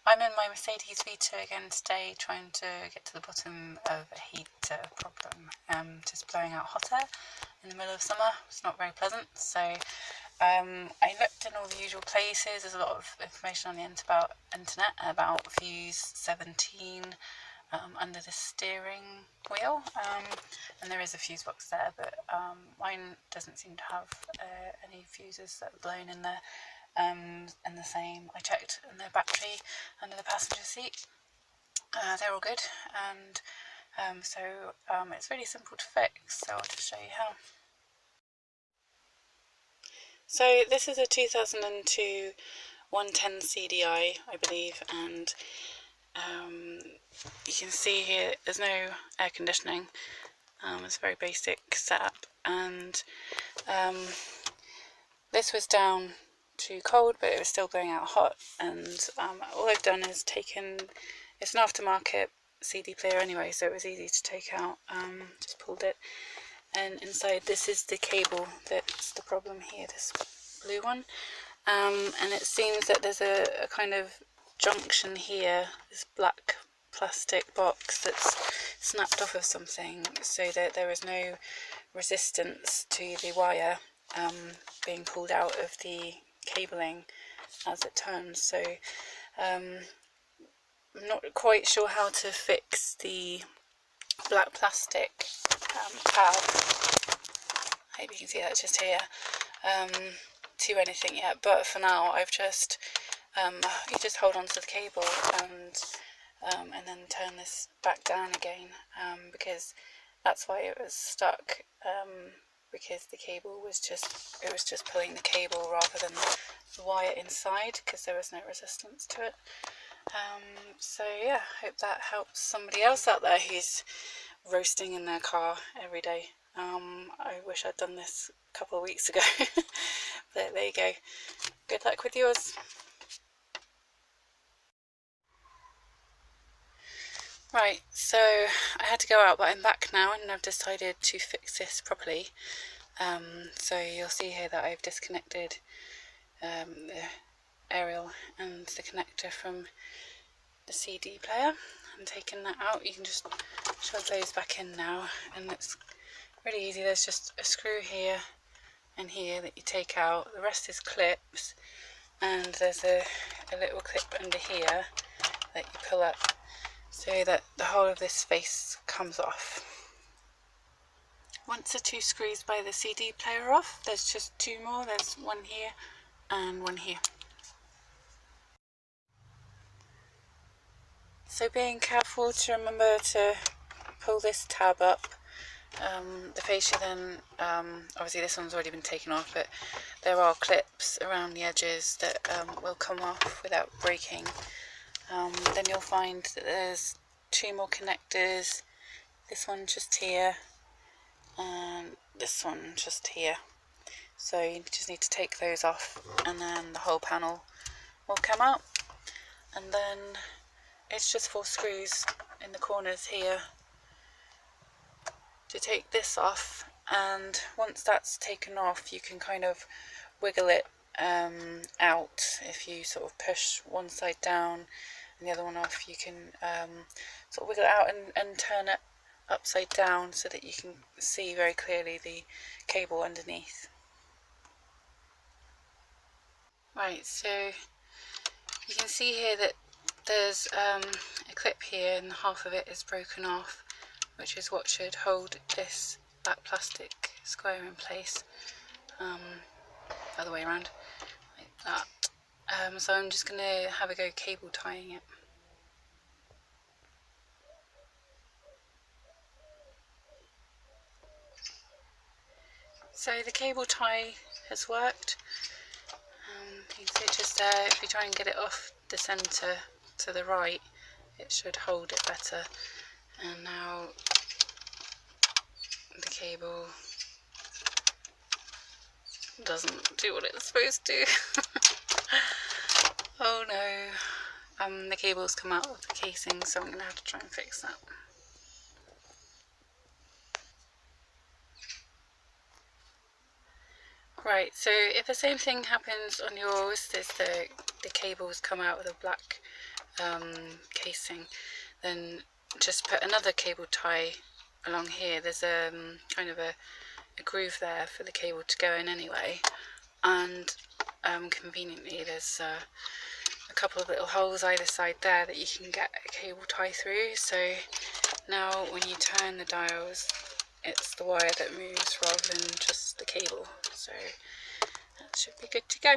I'm in my Mercedes Vito again today, trying to get to the bottom of a heater problem. Just blowing out hot air in the middle of summer. It's not very pleasant. So I looked in all the usual places. There's a lot of information on the internet about fuse 17 under the steering wheel, and there is a fuse box there, but mine doesn't seem to have any fuses that are blown in there. And the same, I checked in the battery under the passenger seat, they're all good, and so it's really simple to fix, so I'll just show you how. So this is a 2002 110 CDI, I believe, and you can see here there's no air conditioning. It's a very basic setup, and this was down too cold, but it was still blowing out hot, and all I've done is taken, it's an aftermarket CD player anyway, so it was easy to take out. Just pulled it, and inside this is the cable that's the problem here, this blue one, and it seems that there's a kind of junction here, this black plastic box that's snapped off of something, so that there is no resistance to the wire being pulled out of the cabling as it turns. So I'm not quite sure how to fix the black plastic pad, I hope you can see that, it's just here, to anything yet, but for now I've just you just hold on to the cable and then turn this back down again, because that's why it was stuck, because the cable was just pulling the cable rather than the wire inside, because there was no resistance to it. So yeah, hope that helps somebody else out there who's roasting in their car every day. I wish I'd done this a couple of weeks ago, but there you go. Good luck with yours. Right, so I had to go out, but I'm back now and I've decided to fix this properly. So you'll see here that I've disconnected the aerial and the connector from the CD player and taken that out. You can just shove those back in now, and it's really easy. There's just a screw here and here that you take out. The rest is clips, and there's a little clip under here that you pull up so that the whole of this face comes off. Once the two screws by the CD player are off, there's just two more. There's one here and one here. So being careful to remember to pull this tab up. The fascia then, obviously this one's already been taken off, but there are clips around the edges that will come off without breaking. Then you'll find that there's two more connectors, this one just here and this one just here. So you just need to take those off, and then the whole panel will come out. And then it's just 4 screws in the corners here to take this off, and once that's taken off you can kind of wiggle it out. If you sort of push one side down and the other one off, you can sort of wiggle it out and turn it upside down so that you can see very clearly the cable underneath. Right, so you can see here that there's a clip here and half of it is broken off, which is what should hold this black plastic square in place, other way around, like that. So I'm just going to have a go cable tying it. So the cable tie has worked. You can see it just there. If you try and get it off the centre to the right, it should hold it better. And now the cable doesn't do what it's supposed to. Oh no. The cable's come out of the casing, so I'm going to have to try and fix that. Right, so if the same thing happens on yours, there's the cables come out with a black casing, then just put another cable tie along here. There's kind of a groove there for the cable to go in anyway, and conveniently there's a couple of little holes either side there that you can get a cable tie through. So now when you turn the dials, it's the wire that moves rather than just the cable, so that should be good to go.